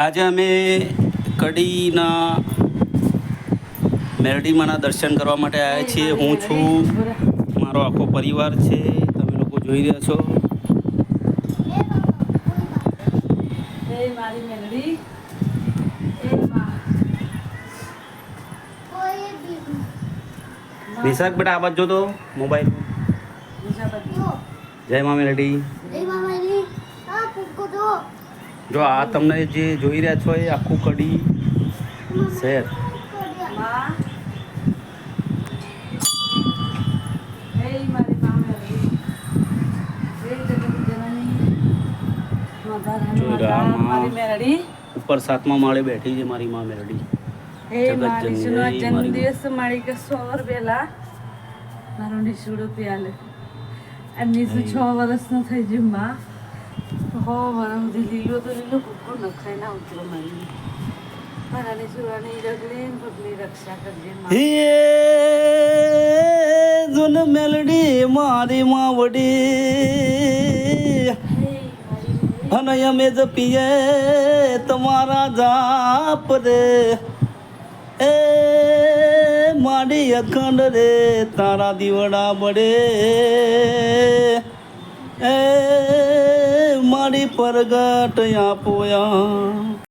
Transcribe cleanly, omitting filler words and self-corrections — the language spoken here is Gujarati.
આજે અમે કડીના મેરડીમાંના દર્શન કરવા માટે આવ્યા છીએ. હું છું, મારો આખો પરિવાર છે, તમે લોકો જોઈ રહ્યા છો. નિશાક બેટા આ બાજુ જો તો મોબાઈલ. જય મા મેરડી. જો આ તમને જે જોઈ રહ્યા છો એ આખું કડી શહેર. ઉપર 7મા માળે બેઠી છે મારી માં મેરડી. જન્મદિવસ મારી કે 100 પેલા મારો નિશુડો પ્યાલે અને નિશુ 6 વર્ષનો થઈ ગયું. માં 6 વર્ષ સુધી લીલો તો લીલો કુકુ નખાઈ ના ઉતરો મારી મારા નિશુરાની રગડી પગની રક્ષા કરજે હે જુન મેલડી મારી માવડી અને અમે જ પીએ તમારા જાપ રે એ માડી અખંડ રે તારા દીવડા બડે એ મારી પરગટ આપોયા.